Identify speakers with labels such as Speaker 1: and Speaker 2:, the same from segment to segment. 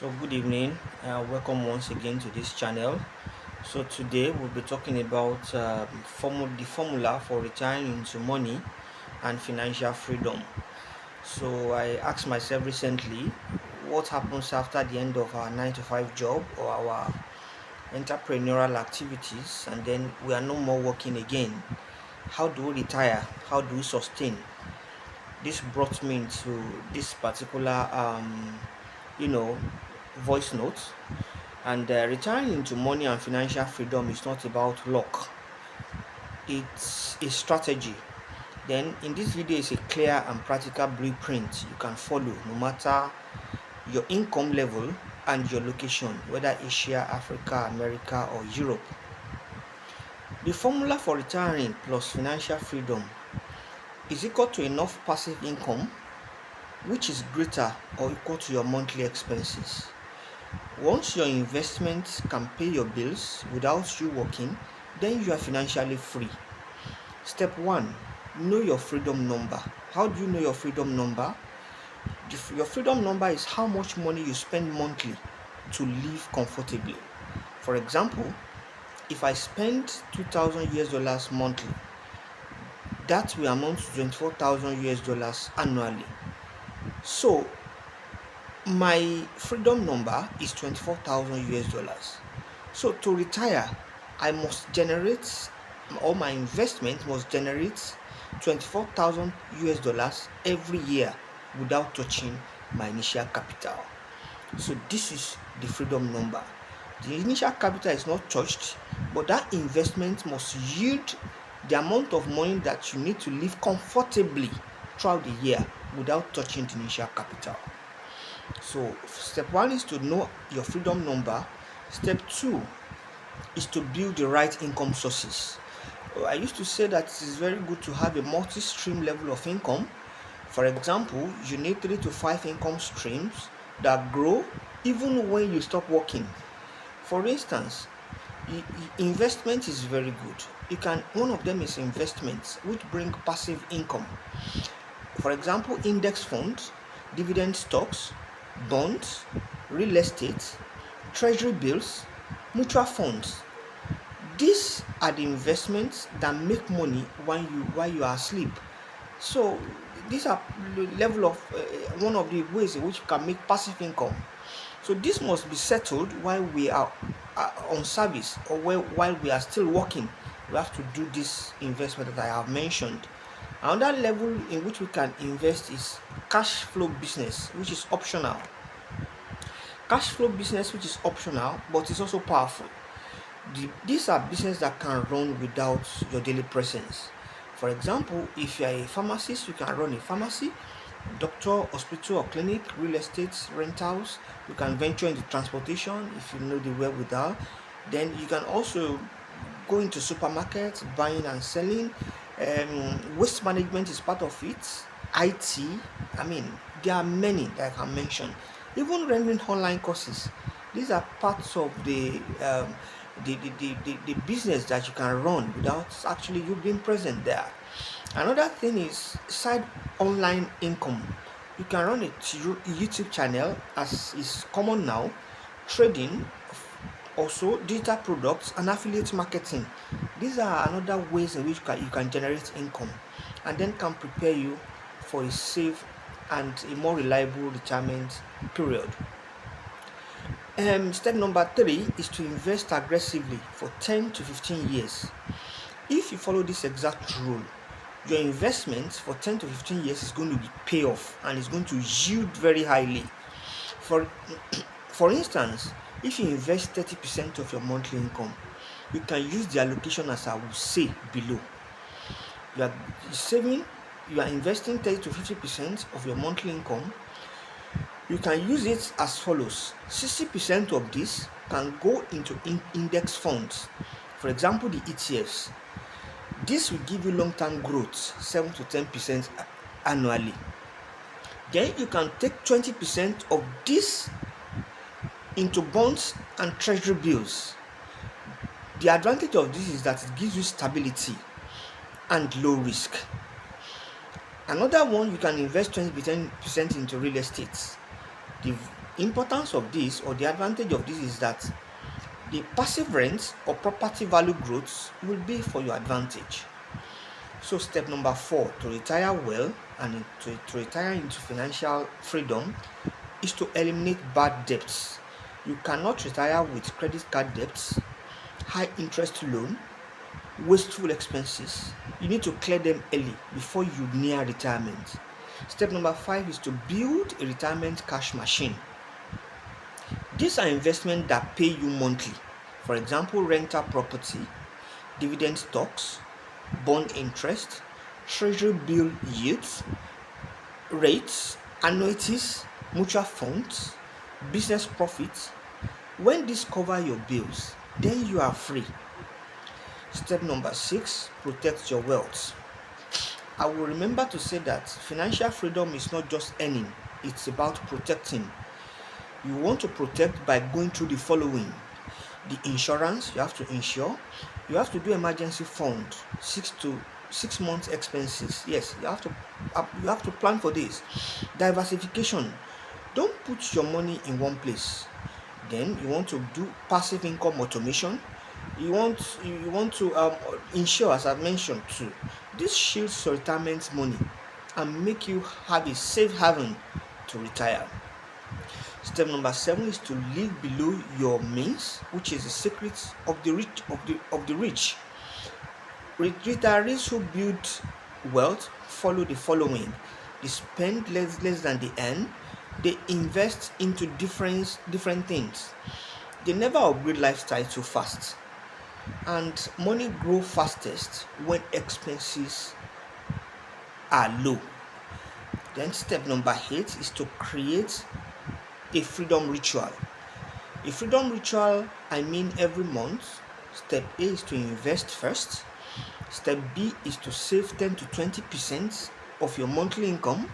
Speaker 1: So good evening, welcome once again to this channel. So today we'll be talking about the formula for retiring into money and financial freedom. So I asked myself recently, what happens after the end of our 9 to 5 job or our entrepreneurial activities, and then we are no more working again? How do we retire? How do we sustain? This brought me into this particular you know voice note. And retiring into money and financial freedom is not about luck, it's a strategy. Then, in this video, is a clear and practical blueprint you can follow no matter your income level and your location, whether Asia, Africa, America, or Europe. The formula for retiring plus financial freedom is equal to enough passive income which is greater or equal to your monthly expenses. Once your investments can pay your bills without you working, then you are financially free. Step 1. Know your freedom number. How do you know your freedom number? Your freedom number is how much money you spend monthly to live comfortably. For example, if I spend 2,000 US dollars monthly, that will amount to 24,000 US dollars annually. So my freedom number is 24,000 US dollars. So to retire, I must generate, or my investment must generate 24,000 US dollars every year without touching my initial capital. So this is the freedom number. The initial capital is not touched, but that investment must yield the amount of money that you need to live comfortably throughout the year without touching the initial capital. So step 1 is to know your freedom number. Step 2 is to build the right income sources. I used to say that it is very good to have a multi-stream level of income. For example, you need 3 to 5 income streams that grow even when you stop working. For instance, investment is very good. One of them is investments which bring passive income. For example, index funds, dividend stocks, bonds, real estate, treasury bills, mutual funds. These are the investments that make money while you are asleep. So these are the level of one of the ways in which you can make passive income. So this must be settled while we are on service, or while we are still working. We have to do this investment that I have mentioned. Another level in which we can invest is cash flow business, which is optional. Cash flow business, which is optional, but it's also powerful. These are businesses that can run without your daily presence. For example, if you are a pharmacist, you can run a pharmacy, doctor, hospital or clinic, real estate, rentals. You can venture into transportation if you know the wherewithal. Then you can also go into supermarkets, buying and selling. Waste management is part of it. IT. I mean, there are many that I can mention. Even running online courses. These are parts of the business that you can run without actually you being present there. Another thing is side online income. You can run a YouTube channel, as is common now, trading, also digital products and affiliate marketing. These are another ways in which you can generate income, and then can prepare you for a safe and a more reliable retirement period. Step number 3 is to invest aggressively for 10 to 15 years. If you follow this exact rule, your investment for 10 to 15 years is going to be pay off and is going to yield very highly. For for instance, if you invest 30% of your monthly income, you can use the allocation as I will say below. You are saving, you are investing 30 to 50% of your monthly income. You can use it as follows. 60% of this can go into index funds, for example the ETFs. This will give you long-term growth, 7 to 10% annually. Then you can take 20% of this into bonds and treasury bills. The advantage of this is that it gives you stability and low risk. Another one, you can invest 20% into real estate. Importance of this, or the advantage of this, is that the passive rent or property value growth will be for your advantage. So step number 4 to retire well and to retire into financial freedom is to eliminate bad debts. You cannot retire with credit card debts, high interest loan, wasteful expenses. You need to clear them early before you near retirement. Step number 5 is to build a retirement cash machine. These are investments that pay you monthly. For example, rental property, dividend stocks, bond interest, treasury bill yields, rates, annuities, mutual funds, business profits. When these cover your bills, then you are free. Step number 6, protect your wealth. I will remember to say that financial freedom is not just earning, it's about protecting. You want to protect by going through the following: the insurance, you have to insure. You have to do emergency fund, 6 months expenses. Yes, you have to plan for this. Diversification, don't put your money in one place. Then you want to do passive income automation. You want to insure, as I've mentioned too. This shields your retirement money and make you have a safe haven to retire. Step number 7 is to live below your means, which is the secret of the rich. Retirees who build wealth follow the following: they spend less than they earn, they invest into different things, they never upgrade lifestyle too fast, and money grow fastest when expenses are low. Then step number 8 is to create a freedom ritual. A freedom ritual, I mean every month. Step A is to invest first. Step B is to save 10 to 20% of your monthly income.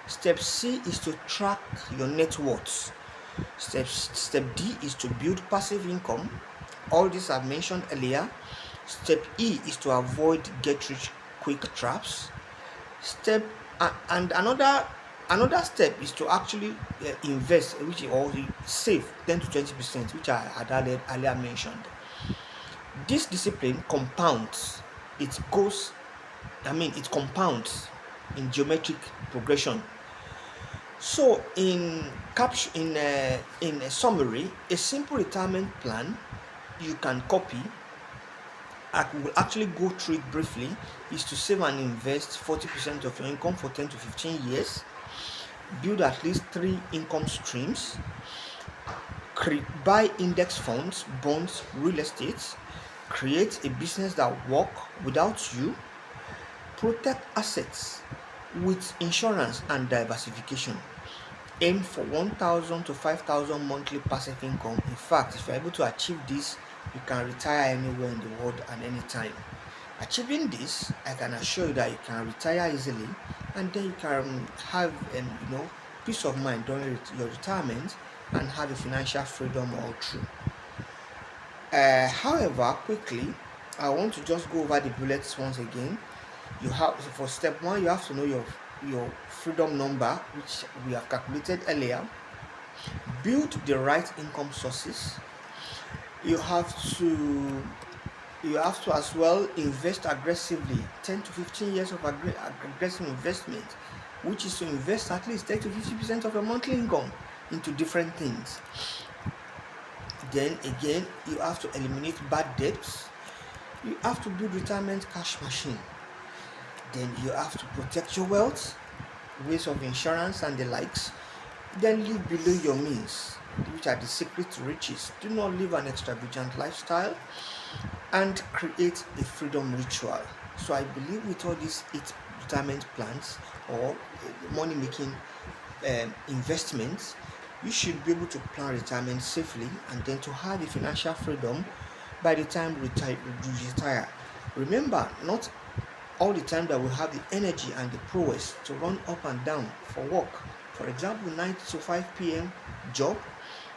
Speaker 1: Step C is to track your net worth. Step D is to build passive income. All these I've mentioned earlier. Step E is to avoid get rich quick traps. And another step is to actually invest, which or save 10 to 20%, which I had earlier mentioned. This discipline compounds. It compounds in geometric progression. So in a summary, a simple retirement plan you can copy, I will actually go through it briefly, is to save and invest 40% of your income for 10 to 15 years, build at least 3 income streams, buy index funds, bonds, real estate, create a business that works without you, protect assets with insurance and diversification. Aim for 1,000 to 5,000 monthly passive income. In fact, if you're able to achieve this, you can retire anywhere in the world at any time. Achieving this, I can assure you that you can retire easily, and then you can have peace of mind during your retirement and have a financial freedom all through. However, quickly, I want to just go over the bullets once again. For step 1, you have to know your freedom number, which we have calculated earlier. Build the right income sources. You have to as well invest aggressively. 10 to 15 years of aggressive investment, which is to invest at least 30 to 50% of your monthly income into different things. Then again, you have to eliminate bad debts. You have to build retirement cash machine. Then you have to protect your wealth, ways of insurance and the likes. Then live below your means, which are the secret to riches. Do not live an extravagant lifestyle, and create a freedom ritual. So I believe with all these 8 retirement plans or money making investments, you should be able to plan retirement safely and then to have a financial freedom by the time you retire. Remember, not all the time that we have the energy and the prowess to run up and down for work. For example, 9 to 5 p.m. job.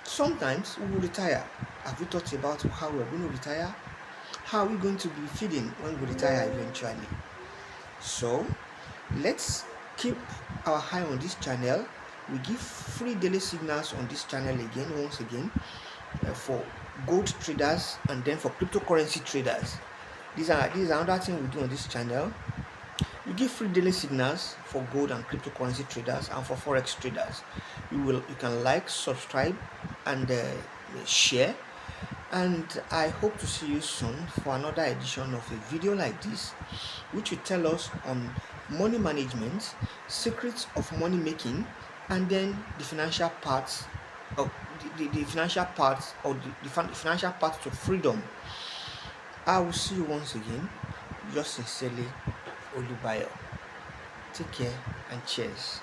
Speaker 1: Sometimes we will retire. Have we thought about how we're going to retire? How are we going to be feeding when we retire eventually? So let's keep our eye on this channel. We give free daily signals on this channel once again, for gold traders and then for cryptocurrency traders. These are another thing we do on this channel. We give free daily signals for gold and cryptocurrency traders and for forex traders. You can like, subscribe, and share. And I hope to see you soon for another edition of a video like this, which will tell us on money management, secrets of money making, and then the financial parts of the financial parts, or the financial parts to freedom. I will see you once again. Yours sincerely, Olubayo. Take care and cheers.